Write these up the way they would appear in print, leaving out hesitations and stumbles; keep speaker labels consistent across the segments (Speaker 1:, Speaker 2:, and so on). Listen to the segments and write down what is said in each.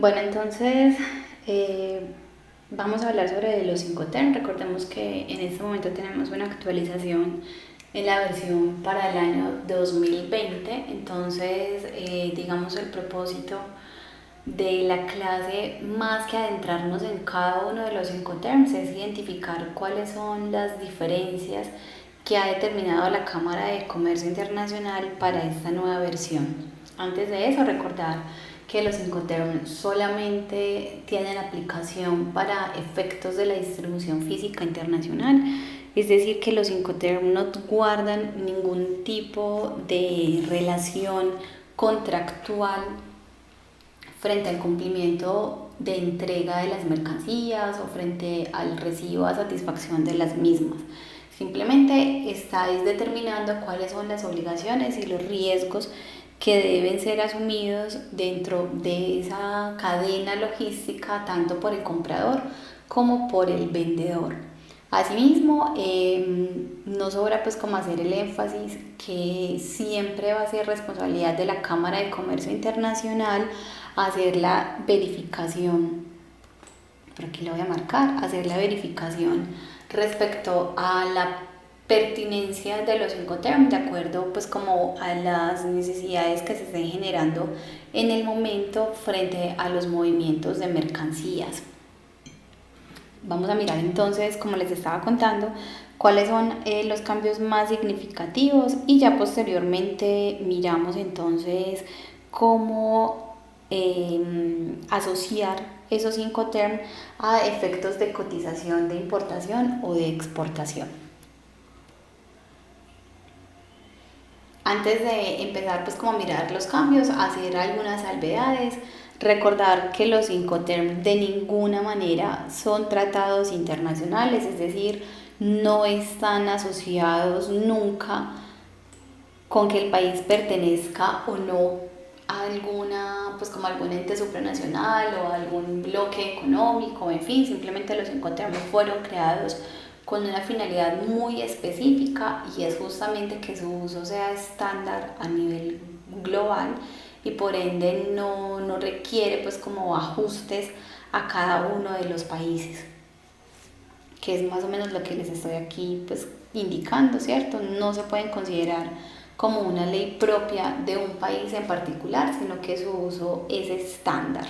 Speaker 1: Bueno, entonces vamos a hablar sobre los Incoterm. Recordemos que en este momento tenemos una actualización en la versión para el año 2020. Entonces, digamos, el propósito de la clase, más que adentrarnos en cada uno de los Incoterms, es identificar cuáles son las diferencias que ha determinado la Cámara de Comercio Internacional para esta nueva versión. Antes de eso, recordar que los Incoterms solamente tienen aplicación para efectos de la distribución física internacional, es decir, que los Incoterms no guardan ningún tipo de relación contractual frente al cumplimiento de entrega de las mercancías o frente al recibo a satisfacción de las mismas. Simplemente estáis determinando cuáles son las obligaciones y los riesgos que deben ser asumidos dentro de esa cadena logística, tanto por el comprador como por el vendedor. Asimismo, no sobra pues como hacer el énfasis que siempre va a ser responsabilidad de la Cámara de Comercio Internacional hacer la verificación, por aquí lo voy a marcar, hacer la verificación respecto a la pertinencia de los Incoterms de acuerdo pues como a las necesidades que se estén generando en el momento frente a los movimientos de mercancías. Vamos a mirar entonces, como les estaba contando, cuáles son los cambios más significativos y ya posteriormente miramos entonces cómo asociar esos Incoterms a efectos de cotización de importación o de exportación. Antes de empezar pues como a mirar los cambios, hacer algunas salvedades, recordar que los Incoterms de ninguna manera son tratados internacionales, es decir, no están asociados nunca con que el país pertenezca o no a alguna, pues como algún ente supranacional o algún bloque económico, en fin, simplemente los Incoterms fueron creados con una finalidad muy específica y es justamente que su uso sea estándar a nivel global y por ende no requiere pues como ajustes a cada uno de los países, que es más o menos lo que les estoy aquí pues indicando, ¿cierto? No se pueden considerar como una ley propia de un país en particular, sino que su uso es estándar.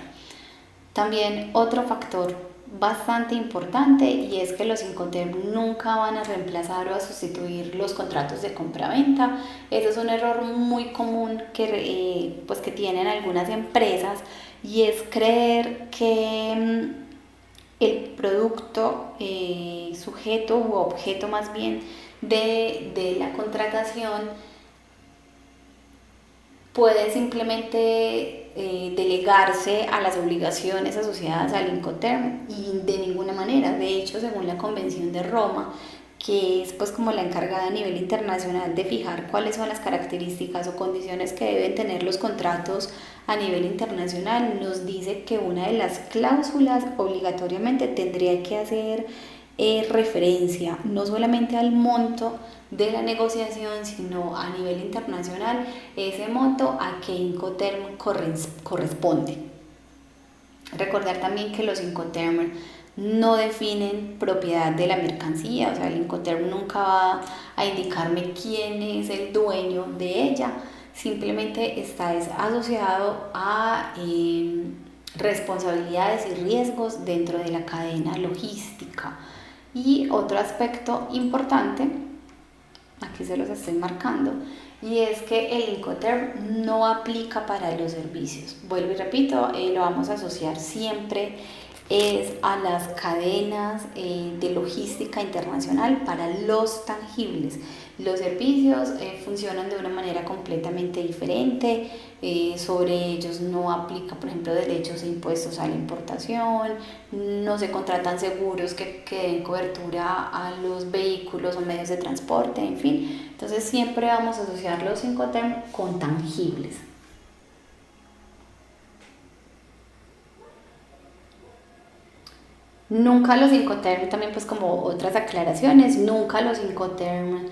Speaker 1: También otro factor bastante importante y es que los Incoterms nunca van a reemplazar o a sustituir los contratos de compraventa. Ese es un error muy común que tienen algunas empresas y es creer que el producto sujeto u objeto más bien de la contratación puede simplemente delegarse a las obligaciones asociadas al Incoterm y de ninguna manera. De hecho, según la Convención de Roma, que es pues como la encargada a nivel internacional de fijar cuáles son las características o condiciones que deben tener los contratos a nivel internacional, nos dice que una de las cláusulas obligatoriamente tendría que hacer referencia no solamente al monto de la negociación, sino a nivel internacional ese monto a qué Incoterm corresponde. Recordar también que los Incoterm no definen propiedad de la mercancía, o sea, el Incoterm nunca va a indicarme quién es el dueño de ella, simplemente está asociado a responsabilidades y riesgos dentro de la cadena logística. Y otro aspecto importante, aquí se los estoy marcando, y es que el Incoterm no aplica para los servicios. Vuelvo y repito, lo vamos a asociar siempre es a las cadenas de logística internacional para los tangibles. Los servicios funcionan de una manera completamente diferente, sobre ellos no aplica, por ejemplo, derechos e impuestos a la importación, no se contratan seguros que den cobertura a los vehículos o medios de transporte, en fin. Entonces siempre vamos a asociar los Incoterm con tangibles. Nunca los Incoterm, también pues como otras aclaraciones, nunca los Incoterm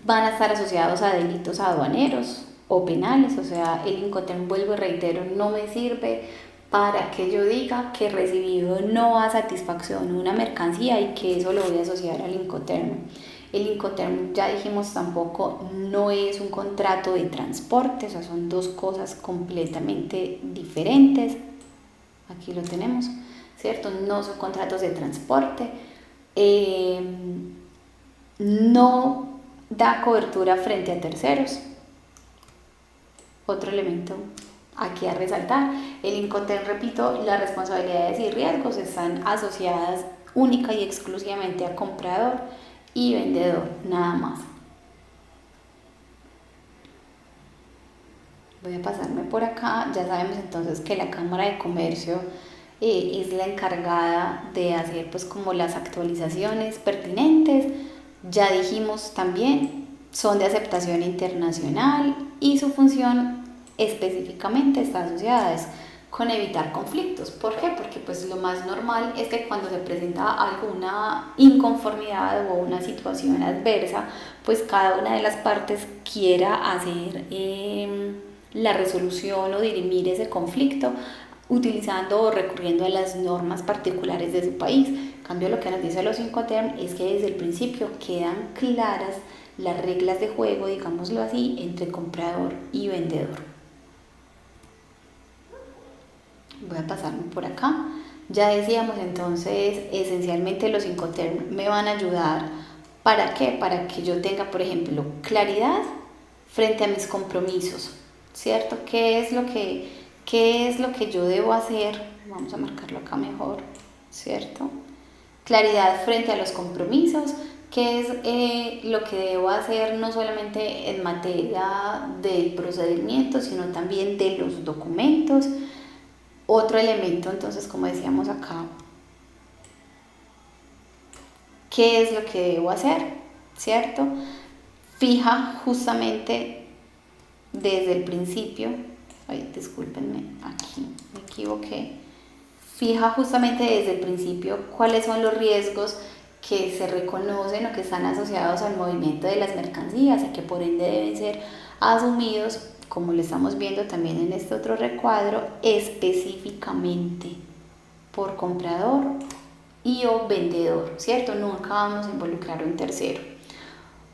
Speaker 1: van a estar asociados a delitos aduaneros. o penales. O sea, el Incoterm, vuelvo y reitero, no me sirve para que yo diga que he recibido no a satisfacción una mercancía y que eso lo voy a asociar al Incoterm. El Incoterm, ya dijimos, tampoco no es un contrato de transporte, o sea, son dos cosas completamente diferentes. Aquí lo tenemos, ¿cierto? No son contratos de transporte. No da cobertura frente a terceros. Otro elemento aquí a resaltar, el Incoterm, repito, las responsabilidades y riesgos están asociadas única y exclusivamente a comprador y vendedor, nada más. Voy a pasarme por acá. Ya sabemos entonces que la Cámara de Comercio es la encargada de hacer pues como las actualizaciones pertinentes. Ya dijimos también, son de aceptación internacional y su función específicamente está asociada con evitar conflictos. ¿Por qué? Porque pues lo más normal es que cuando se presenta alguna inconformidad o una situación adversa, pues cada una de las partes quiera hacer la resolución o dirimir ese conflicto utilizando o recurriendo a las normas particulares de su país. En cambio, lo que nos dice los Incoterm es que desde el principio quedan claras las reglas de juego, digámoslo así, entre comprador y vendedor. Voy a pasarme por acá. Ya decíamos entonces, esencialmente los Incoterm me van a ayudar. ¿Para qué? Para que yo tenga, por ejemplo, claridad frente a mis compromisos, ¿cierto? ¿Qué es lo que yo debo hacer? Vamos a marcarlo acá mejor, ¿cierto? Claridad frente a los compromisos, qué es lo que debo hacer no solamente en materia del procedimiento, sino también de los documentos. Otro elemento, entonces, como decíamos acá, ¿qué es lo que debo hacer? ¿Cierto? Fija justamente desde el principio, ay, discúlpenme, aquí me equivoqué, fija justamente desde el principio cuáles son los riesgos que se reconocen o que están asociados al movimiento de las mercancías y que por ende deben ser asumidos, como lo estamos viendo también en este otro recuadro, específicamente por comprador y o vendedor, ¿cierto? Nunca vamos a involucrar a un tercero.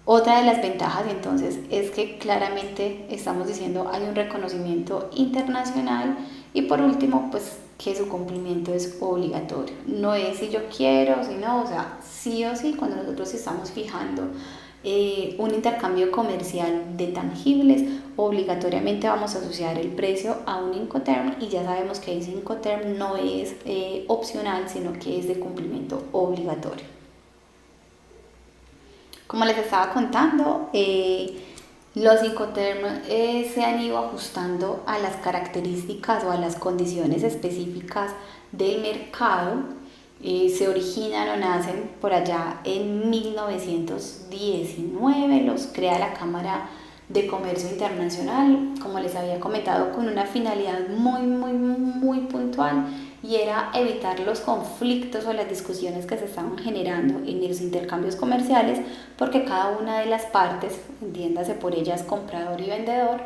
Speaker 1: Otra de las ventajas entonces es que claramente estamos diciendo hay un reconocimiento internacional y por último pues que su cumplimiento es obligatorio. No es si yo quiero, si no, o sea, sí o sí cuando nosotros estamos fijando un intercambio comercial de tangibles, obligatoriamente vamos a asociar el precio a un Incoterm y ya sabemos que ese Incoterm no es opcional, sino que es de cumplimiento obligatorio. Como les estaba contando, los Incoterm se han ido ajustando a las características o a las condiciones específicas del mercado. Se originan o nacen por allá en 1919, los crea la Cámara de Comercio Internacional, como les había comentado, con una finalidad muy puntual y era evitar los conflictos o las discusiones que se estaban generando en los intercambios comerciales, porque cada una de las partes, entiéndase por ellas comprador y vendedor,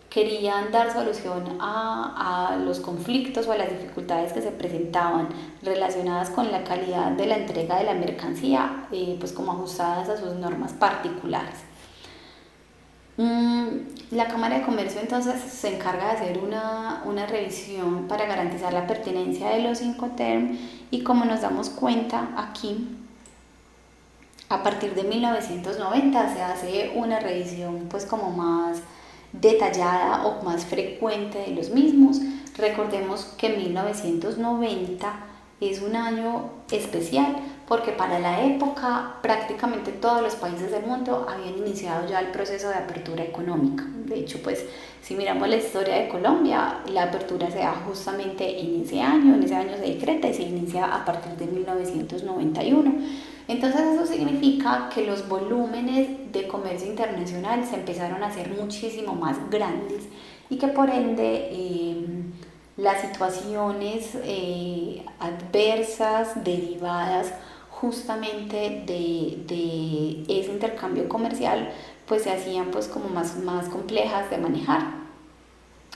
Speaker 1: querían dar solución a los conflictos o a las dificultades que se presentaban relacionadas con la calidad de la entrega de la mercancía, pues como ajustadas a sus normas particulares. La Cámara de Comercio entonces se encarga de hacer una revisión para garantizar la pertinencia de los Incoterm y como nos damos cuenta aquí, a partir de 1990 se hace una revisión pues como más detallada o más frecuente de los mismos. Recordemos que 1990 es un año especial porque para la época prácticamente todos los países del mundo habían iniciado ya el proceso de apertura económica. De hecho, pues si miramos la historia de Colombia, la apertura se da justamente en ese año se decreta y se inicia a partir de 1991. Entonces eso significa que los volúmenes de comercio internacional se empezaron a hacer muchísimo más grandes y que por ende las situaciones adversas derivadas justamente de ese intercambio comercial pues se hacían pues como más complejas de manejar.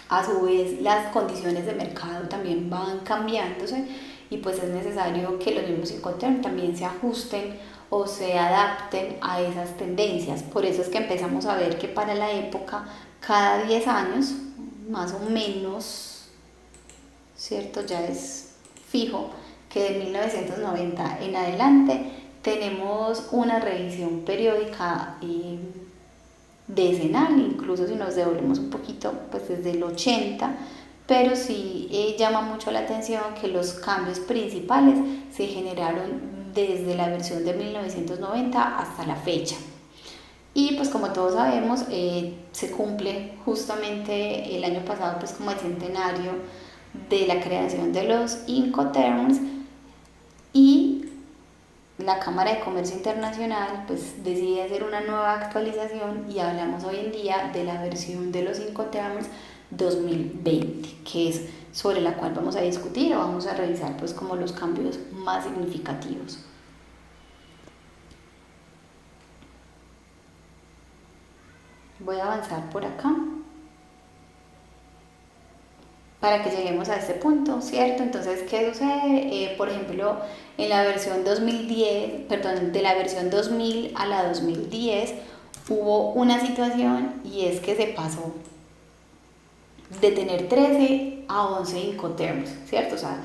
Speaker 1: A su vez, las condiciones de mercado también van cambiándose y pues es necesario que los mismos Incoterms también se ajusten o se adapten a esas tendencias. Por eso es que empezamos a ver que para la época, cada 10 años, más o menos, ¿cierto? Ya es fijo que de 1990 en adelante tenemos una revisión periódica decenal, incluso si nos devolvemos un poquito, pues desde el 80, pero sí llama mucho la atención que los cambios principales se generaron desde la versión de 1990 hasta la fecha. Y pues como todos sabemos, se cumple justamente el año pasado pues como el centenario de la creación de los Incoterms y la Cámara de Comercio Internacional pues decide hacer una nueva actualización y hablamos hoy en día de la versión de los Incoterms 2020, que es sobre la cual vamos a discutir o vamos a revisar pues como los cambios más significativos. Voy a avanzar por acá para que lleguemos a este punto, ¿cierto? Entonces, ¿qué sucede? Por ejemplo, en la versión 2010, perdón, de la versión 2000 a la 2010 hubo una situación y es que se pasó de tener 13 a 11 Incoterms, ¿cierto? O sea,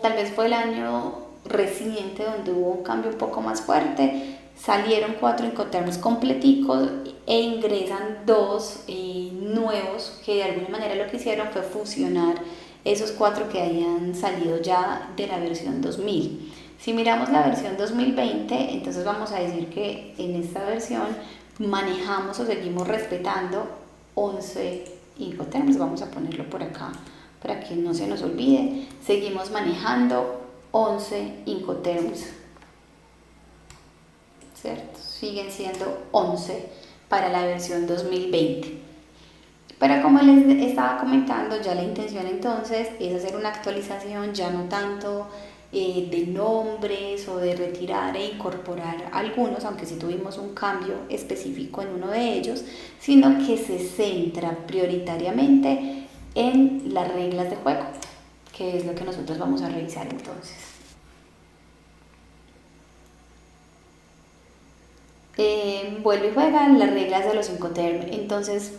Speaker 1: tal vez fue el año reciente donde hubo un cambio un poco más fuerte, salieron 4 Incoterms completicos e ingresan 2 nuevos que de alguna manera lo que hicieron fue fusionar esos 4 que habían salido ya de la versión 2000. Si miramos la versión 2020, entonces vamos a decir que en esta versión manejamos o seguimos respetando 11 Incoterms, vamos a ponerlo por acá para que no se nos olvide, seguimos manejando 11 Incoterms, ¿cierto? Siguen siendo 11 para la versión 2020. Pero como les estaba comentando, ya la intención entonces es hacer una actualización, ya no tanto de nombres o de retirar e incorporar algunos, aunque sí tuvimos un cambio específico en uno de ellos, sino que se centra prioritariamente en las reglas de juego, que es lo que nosotros vamos a revisar entonces. Vuelve y juega las reglas de los Incoterms, entonces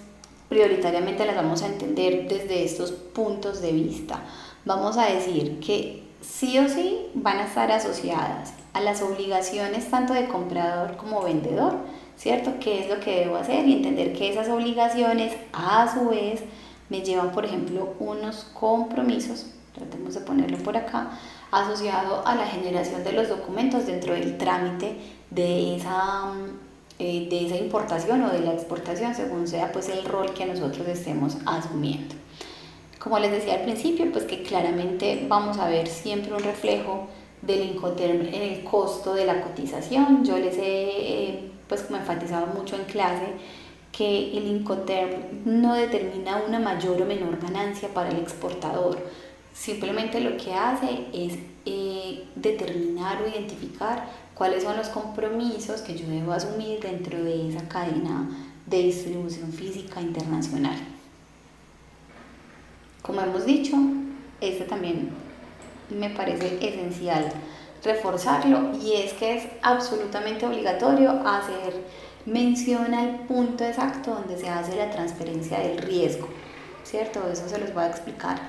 Speaker 1: prioritariamente las vamos a entender desde estos puntos de vista. Vamos a decir que sí o sí van a estar asociadas a las obligaciones tanto de comprador como vendedor, ¿cierto? ¿Qué es lo que debo hacer? Y entender que esas obligaciones a su vez me llevan, por ejemplo, unos compromisos, tratemos de ponerlo por acá, asociado a la generación de los documentos dentro del trámite de esa importación o de la exportación, según sea pues el rol que nosotros estemos asumiendo. Como les decía al principio, pues que claramente vamos a ver siempre un reflejo del Incoterm en el costo de la cotización. Yo les he pues como enfatizado mucho en clase que el Incoterm no determina una mayor o menor ganancia para el exportador. Simplemente lo que hace es determinar o identificar cuáles son los compromisos que yo debo asumir dentro de esa cadena de distribución física internacional. Como hemos dicho, este también me parece esencial reforzarlo y es que es absolutamente obligatorio hacer mención al punto exacto donde se hace la transferencia del riesgo, ¿cierto? Eso se los voy a explicar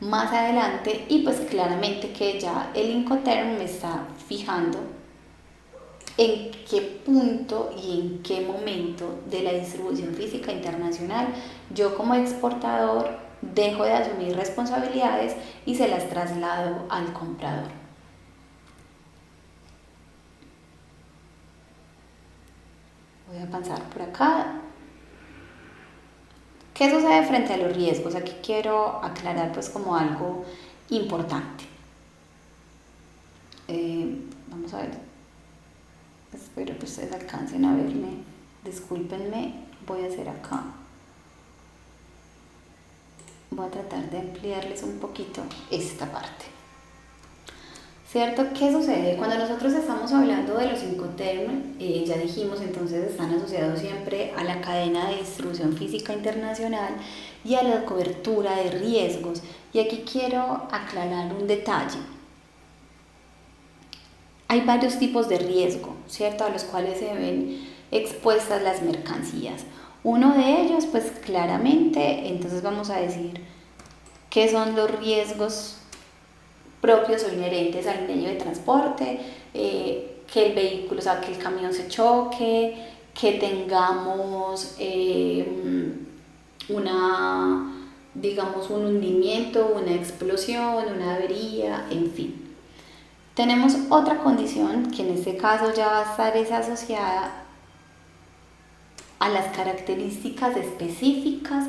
Speaker 1: más adelante y pues claramente que ya el Incoterm me está fijando en qué punto y en qué momento de la distribución física internacional yo como exportador dejo de asumir responsabilidades y se las traslado al comprador. Voy a pasar por acá. ¿Qué sucede frente a los riesgos? Aquí quiero aclarar pues como algo importante. Vamos a ver. Espero que ustedes alcancen a verme. Discúlpenme, voy a hacer acá. Voy a tratar de ampliarles un poquito esta parte. ¿cierto? ¿Qué sucede? Cuando nosotros estamos hablando de los Incoterm, ya dijimos, entonces están asociados siempre a la cadena de distribución física internacional y a la cobertura de riesgos. Y aquí quiero aclarar un detalle. Hay varios tipos de riesgo, ¿cierto? A los cuales se ven expuestas las mercancías. Uno de ellos, pues claramente, entonces vamos a decir qué son los riesgos propios o inherentes al medio de transporte, que el vehículo, o sea, que el camión se choque, que tengamos digamos, un hundimiento, una explosión, una avería, en fin. Tenemos otra condición que en este caso ya va a estar asociada a las características específicas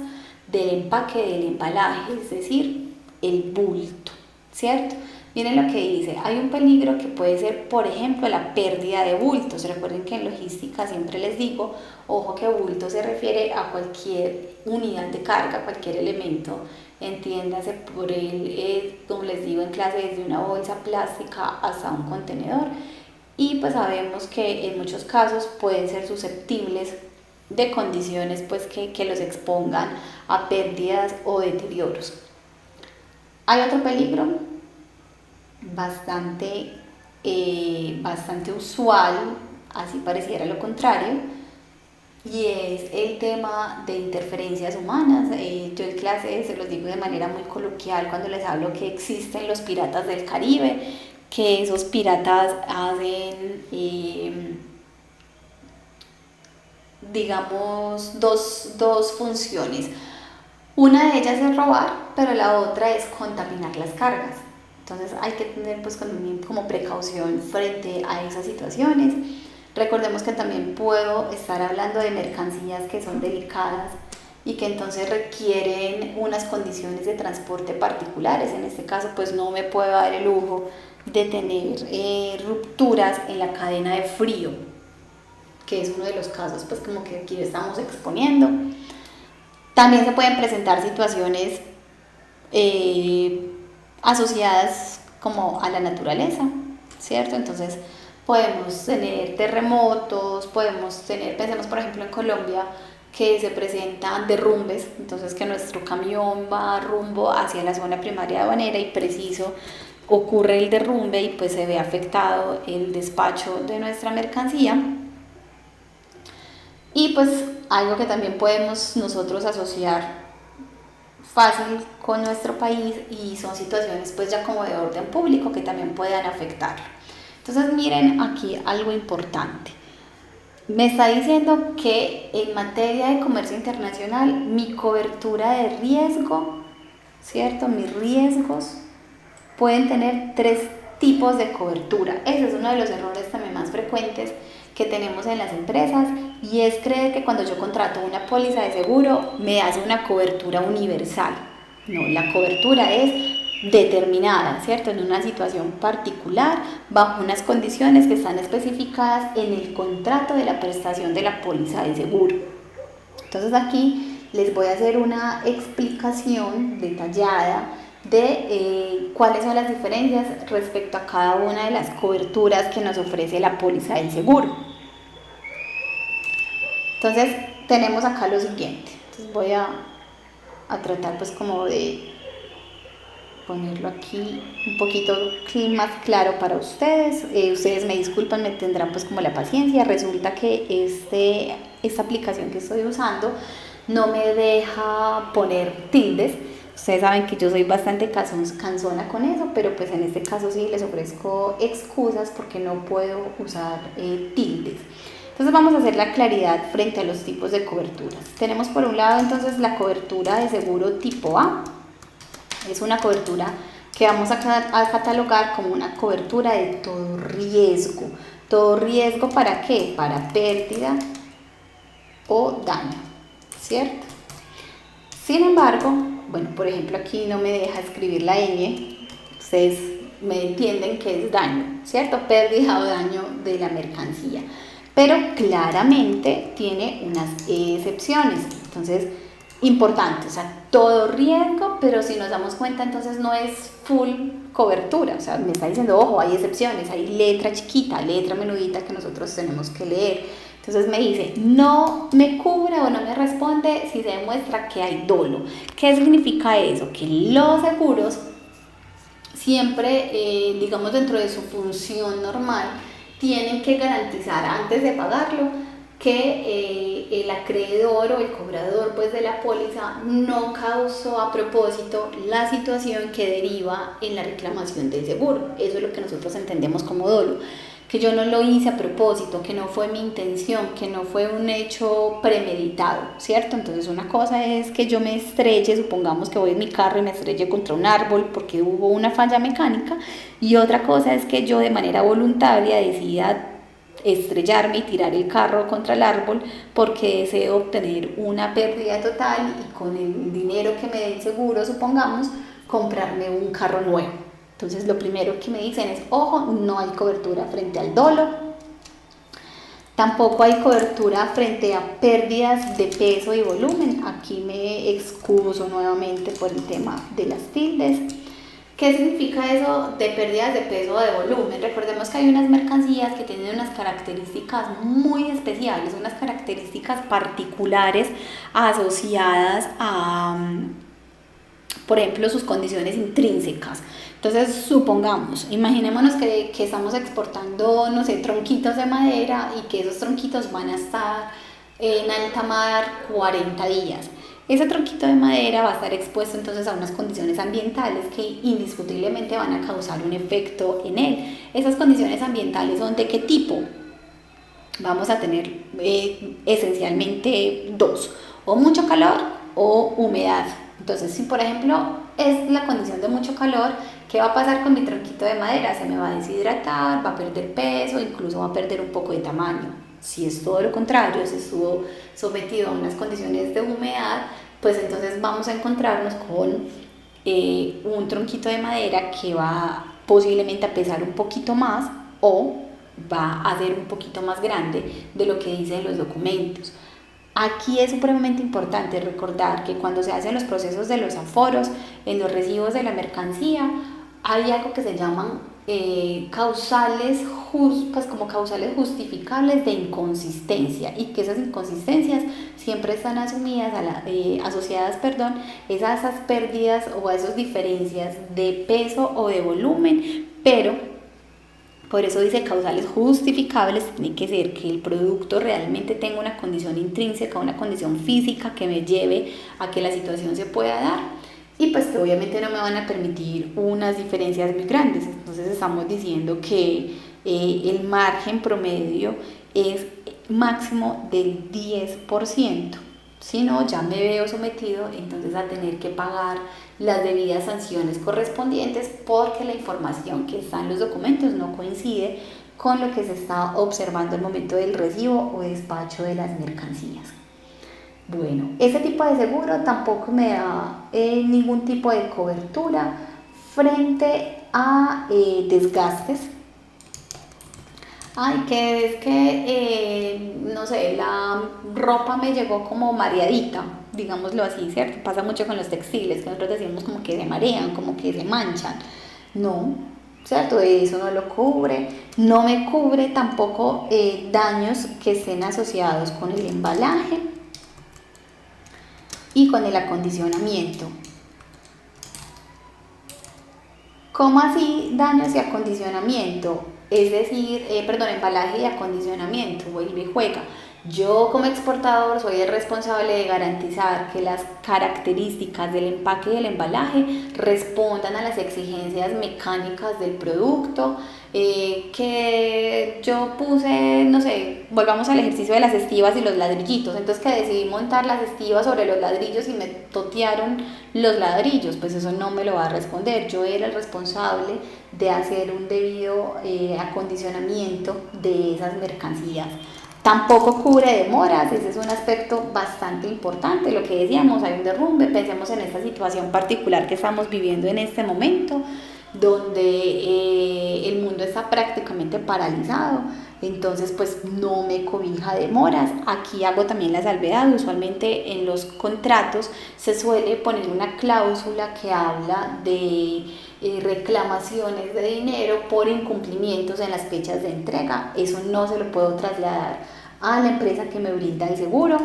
Speaker 1: del empaque del embalaje, es decir, el bulto, ¿cierto? Miren lo que dice, hay un peligro que puede ser, por ejemplo, la pérdida de bultos. Recuerden que en logística siempre les digo, ojo que bulto se refiere a cualquier unidad de carga, cualquier elemento, entiéndase por él, como les digo en clase, desde una bolsa plástica hasta un contenedor. Y pues sabemos que en muchos casos pueden ser susceptibles de condiciones pues que los expongan a pérdidas o deterioros. Hay otro peligro bastante usual, así pareciera lo contrario, y es el tema de interferencias humanas. Yo en clase se los digo de manera muy coloquial cuando les hablo que existen los piratas del Caribe, que esos piratas hacen digamos dos funciones. Una de ellas es robar, pero la otra es contaminar las cargas. Entonces hay que tener pues como precaución frente a esas situaciones. Recordemos que también puedo estar hablando de mercancías que son delicadas y que entonces requieren unas condiciones de transporte particulares. En este caso pues no me puedo dar el lujo de tener rupturas en la cadena de frío, que es uno de los casos pues como que aquí estamos exponiendo. También se pueden presentar situaciones asociadas como a la naturaleza, ¿cierto? Entonces podemos tener terremotos, pensemos por ejemplo en Colombia, que se presentan derrumbes, entonces que nuestro camión va rumbo hacia la zona primaria aduanera y preciso ocurre el derrumbe y pues se ve afectado el despacho de nuestra mercancía. Y pues algo que también podemos nosotros asociar fácil con nuestro país y son situaciones pues ya como de orden público que también puedan afectar. Entonces miren aquí algo importante. Me está diciendo que en materia de comercio internacional mi cobertura de riesgo, ¿cierto? Mis riesgos pueden tener 3 tipos de cobertura. Ese es uno de los errores también más frecuentes que tenemos en las empresas y es creer que cuando yo contrato una póliza de seguro me hace una cobertura universal. No, la cobertura es determinada, ¿cierto? En una situación particular, bajo unas condiciones que están especificadas en el contrato de la prestación de la póliza de seguro. Entonces aquí les voy a hacer una explicación detallada de cuáles son las diferencias respecto a cada una de las coberturas que nos ofrece la póliza del seguro. Entonces tenemos acá lo siguiente. Entonces voy a tratar pues como de ponerlo aquí un poquito más claro para ustedes. Ustedes me disculpan, me tendrán pues como la paciencia. Resulta que esta aplicación que estoy usando no me deja poner tildes. Ustedes saben que yo soy bastante cansona con eso, pero pues en este caso sí les ofrezco excusas porque no puedo usar tildes. Entonces vamos a hacer la claridad frente a los tipos de coberturas. Tenemos por un lado entonces la cobertura de seguro tipo A. Es una cobertura que vamos a catalogar como una cobertura de todo riesgo. ¿Todo riesgo para qué? Para pérdida o daño, ¿cierto? Sin embargo, bueno, por ejemplo aquí no me deja escribir la ñ, ustedes me entienden que es daño, ¿cierto? Pérdida o daño de la mercancía, pero claramente tiene unas excepciones. Entonces, importante, o sea, todo riesgo, pero si nos damos cuenta entonces no es full cobertura, o sea, me está diciendo, ojo, hay excepciones, hay letra chiquita, letra menudita que nosotros tenemos que leer. Entonces me dice, no me cubre o no me responde si se demuestra que hay dolo. ¿Qué significa eso? Que los seguros siempre, digamos, dentro de su función normal, tienen que garantizar antes de pagarlo que el acreedor o el cobrador pues, de la póliza no causó a propósito la situación que deriva en la reclamación del seguro. Eso es lo que nosotros entendemos como dolo. Que yo no lo hice a propósito, que no fue mi intención, que no fue un hecho premeditado, ¿cierto? Entonces una cosa es que yo me estrelle, supongamos que voy en mi carro y me estrelle contra un árbol porque hubo una falla mecánica, y otra cosa es que yo de manera voluntaria decida estrellarme y tirar el carro contra el árbol porque deseo obtener una pérdida total y con el dinero que me dé el seguro, supongamos, comprarme un carro nuevo. Entonces lo primero que me dicen es, ojo, no hay cobertura frente al dolo, tampoco hay cobertura frente a pérdidas de peso y volumen. Aquí me excuso nuevamente por el tema de las tildes. ¿Qué significa eso de pérdidas de peso o de volumen? Recordemos que hay unas mercancías que tienen unas características muy especiales, unas características particulares asociadas a, por ejemplo, sus condiciones intrínsecas. Entonces, supongamos, imaginémonos que estamos exportando, no sé, tronquitos de madera y que esos tronquitos van a estar en alta mar 40 días. Ese tronquito de madera va a estar expuesto entonces a unas condiciones ambientales que indiscutiblemente van a causar un efecto en él. Esas condiciones ambientales son de qué tipo. Vamos a tener esencialmente dos, o mucho calor o humedad. Entonces, si por ejemplo es la condición de mucho calor, ¿qué va a pasar con mi tronquito de madera? Se me va a deshidratar, va a perder peso, incluso va a perder un poco de tamaño. Si es todo lo contrario, si estuvo sometido a unas condiciones de humedad, pues entonces vamos a encontrarnos con un tronquito de madera que va posiblemente a pesar un poquito más o va a ser un poquito más grande de lo que dicen los documentos. Aquí es supremamente importante recordar que cuando se hacen los procesos de los aforos, en los recibos de la mercancía, hay algo que se llaman causales, pues como causales justificables de inconsistencia, y que esas inconsistencias siempre están asociadas es a esas pérdidas o a esas diferencias de peso o de volumen, pero por eso dice causales justificables, tiene que ser que el producto realmente tenga una condición intrínseca, una condición física que me lleve a que la situación se pueda dar, y pues que obviamente no me van a permitir unas diferencias muy grandes. Entonces estamos diciendo que el margen promedio es máximo del 10%. Si no, ya me veo sometido entonces a tener que pagar las debidas sanciones correspondientes porque la información que está en los documentos no coincide con lo que se está observando al momento del recibo o despacho de las mercancías. Bueno, ese tipo de seguro tampoco me da ningún tipo de cobertura frente a desgastes. Ay, que es que, no sé, la ropa me llegó como mareadita, digámoslo así, ¿cierto? Pasa mucho con los textiles, que nosotros decimos como que se marean, como que se manchan. No, ¿cierto? Eso no lo cubre. No me cubre tampoco daños que estén asociados con el embalaje y con el acondicionamiento. ¿Cómo así daños y acondicionamiento? Es decir, embalaje y acondicionamiento, vuelve y juega. Yo como exportador soy el responsable de garantizar que las características del empaque y del embalaje respondan a las exigencias mecánicas del producto, que yo puse, no sé, volvamos al ejercicio de las estivas y los ladrillitos, entonces que decidí montar las estivas sobre los ladrillos y me totearon los ladrillos, pues eso no me lo va a responder. Yo era el responsable de hacer un debido acondicionamiento de esas mercancías. Tampoco cubre demoras, ese es un aspecto bastante importante. Lo que decíamos, hay un derrumbe, pensemos en esta situación particular que estamos viviendo en este momento, donde el mundo está prácticamente paralizado. entonces pues no me cobija demoras. Aquí hago también la salvedad, usualmente en los contratos se suele poner una cláusula que habla de reclamaciones de dinero por incumplimientos en las fechas de entrega. Eso no se lo puedo trasladar a la empresa que me brinda el seguro,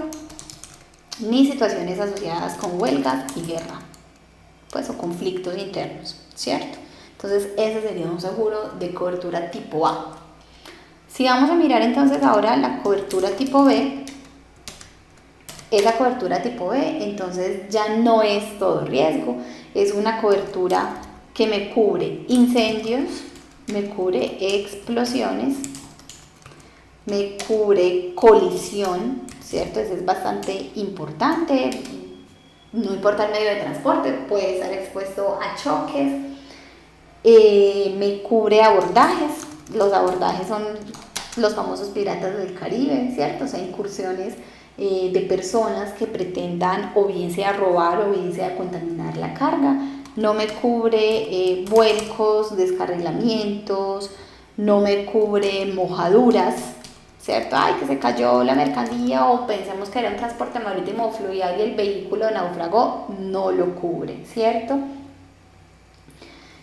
Speaker 1: ni situaciones asociadas con huelgas y guerra, pues, o conflictos internos, ¿cierto? Entonces ese sería un seguro de cobertura tipo A. Si vamos a mirar entonces ahora la cobertura tipo B, esa cobertura tipo B entonces ya no es todo riesgo, es una cobertura que me cubre incendios, me cubre explosiones, me cubre colisión, ¿cierto? Eso es bastante importante, no importa el medio de transporte, puede estar expuesto a choques, me cubre abordajes. Los abordajes son los famosos piratas del Caribe, ¿cierto? O sea, incursiones de personas que pretendan o bien sea robar o bien sea contaminar la carga. No me cubre vuelcos, descarrilamientos, no me cubre mojaduras, ¿cierto? Ay, que se cayó la mercancía o pensemos que era un transporte marítimo fluvial y el vehículo naufragó, no lo cubre, ¿cierto?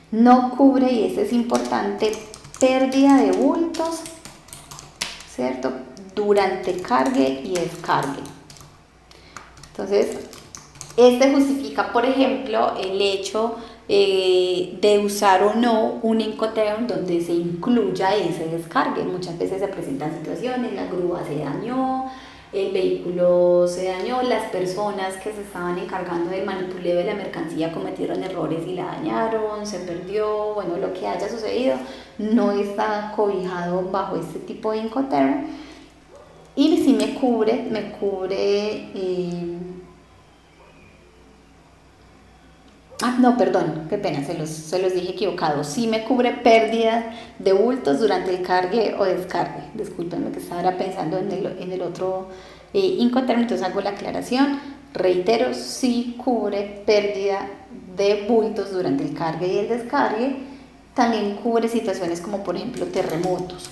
Speaker 1: No cubre, y eso es importante, pérdida de bultos, ¿cierto? Durante cargue y descargue. Entonces, este justifica, por ejemplo, el hecho de usar o no un Incoterm donde se incluya ese descargue. Muchas veces se presentan situaciones, la grúa se dañó, el vehículo se dañó, las personas que se estaban encargando del manipuleo de la mercancía cometieron errores y la dañaron, se perdió, bueno, lo que haya sucedido no está cobijado bajo este tipo de Incoterm. Y sí me cubre no, perdón, qué pena, se los dije equivocado. Sí me cubre pérdidas de bultos durante el cargue o descargue. Discúlpenme que estaba pensando en el otro Incoterm, entonces hago la aclaración. Reitero, sí cubre pérdida de bultos durante el cargue y el descargue. También cubre situaciones como por ejemplo terremotos.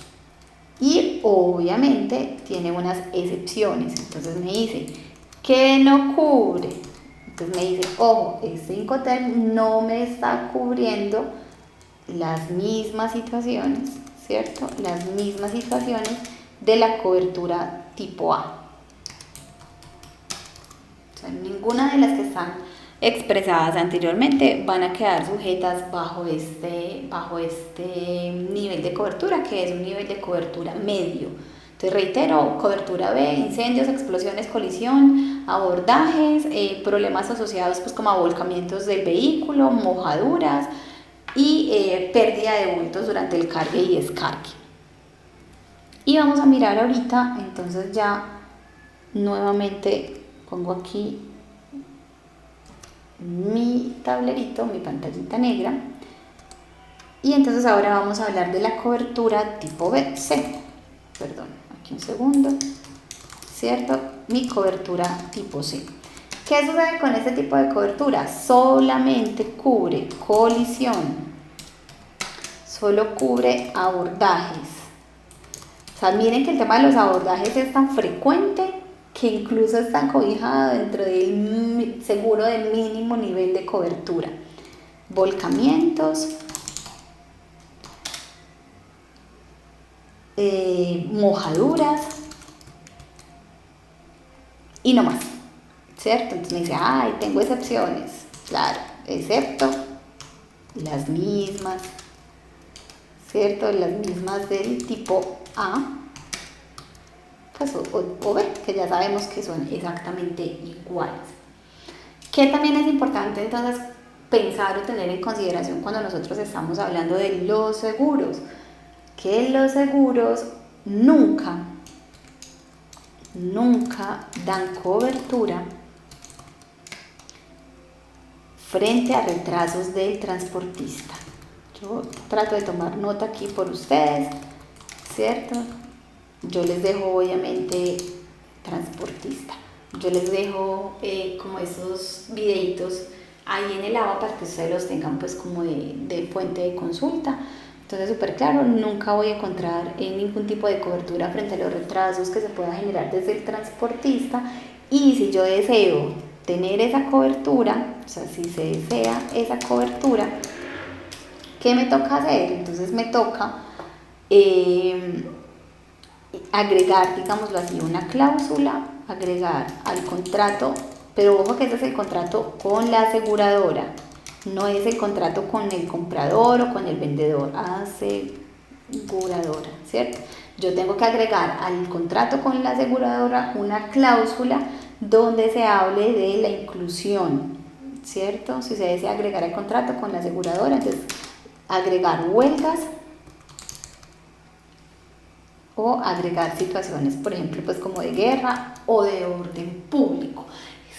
Speaker 1: Y obviamente tiene unas excepciones. Entonces me dice, ¿qué no cubre? Entonces me dice, ojo, este Incoterm no me está cubriendo las mismas situaciones, ¿cierto? Las mismas situaciones de la cobertura tipo A. O sea, ninguna de las que están expresadas anteriormente van a quedar sujetas bajo este nivel de cobertura, que es un nivel de cobertura medio. Entonces reitero, cobertura B, incendios, explosiones, colisión, abordajes, problemas asociados pues como a volcamientos del vehículo, mojaduras y pérdida de bultos durante el cargue y descargue. Y vamos a mirar ahorita, entonces ya nuevamente pongo aquí mi tablerito, mi pantallita negra, y entonces ahora vamos a hablar de la cobertura tipo C. Perdón, aquí un segundo, ¿cierto? Mi cobertura tipo C. ¿Qué sucede con este tipo de cobertura? Solamente cubre colisión, solo cubre abordajes. O sea, miren que el tema de los abordajes es tan frecuente que incluso está cobijado dentro del seguro de mínimo nivel de cobertura. Volcamientos, mojaduras y no más, ¿cierto? Entonces me dice, ay, tengo excepciones. Claro, excepto las mismas, ¿cierto? Las mismas del tipo A, pues, o B, que ya sabemos que son exactamente iguales. ¿Qué también es importante entonces pensar o tener en consideración cuando nosotros estamos hablando de los seguros? Que los seguros nunca dan cobertura frente a retrasos del transportista. Yo trato de tomar nota aquí por ustedes, ¿cierto? Yo les dejo obviamente transportista. Yo les dejo como esos videitos ahí en el ABA para que ustedes los tengan pues como de fuente de consulta. Entonces, súper claro, nunca voy a encontrar ningún tipo de cobertura frente a los retrasos que se pueda generar desde el transportista. Y si yo deseo tener esa cobertura, o sea, si se desea esa cobertura, ¿qué me toca hacer? Entonces me toca agregar, digámoslo así, una cláusula, agregar al contrato, pero ojo que ese es el contrato con la aseguradora, no es el contrato con el comprador o con el vendedor, aseguradora, ¿cierto? Yo tengo que agregar al contrato con la aseguradora una cláusula donde se hable de la inclusión, ¿cierto? Si se desea agregar el contrato con la aseguradora, entonces agregar huelgas o agregar situaciones, por ejemplo, pues como de guerra o de orden público.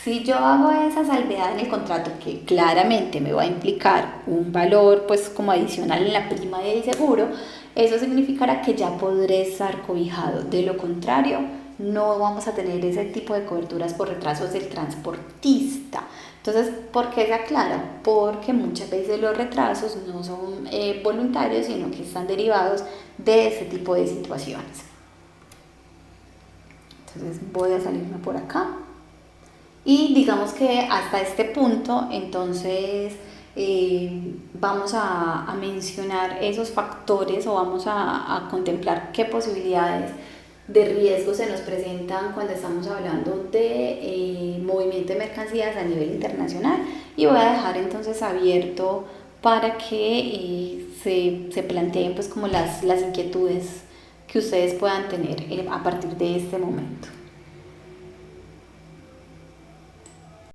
Speaker 1: Si yo hago esa salvedad en el contrato que claramente me va a implicar un valor pues como adicional en la prima del seguro, eso significará que ya podré estar cobijado. De lo contrario, no vamos a tener ese tipo de coberturas por retrasos del transportista. Entonces, ¿por qué se aclara? Porque muchas veces los retrasos no son voluntarios, sino que están derivados de ese tipo de situaciones. Entonces voy a salirme por acá. Y digamos que hasta este punto, entonces vamos a mencionar esos factores o vamos a contemplar qué posibilidades de riesgo se nos presentan cuando estamos hablando de movimiento de mercancías a nivel internacional, y voy a dejar entonces abierto para que se planteen pues como las inquietudes que ustedes puedan tener a partir de este momento.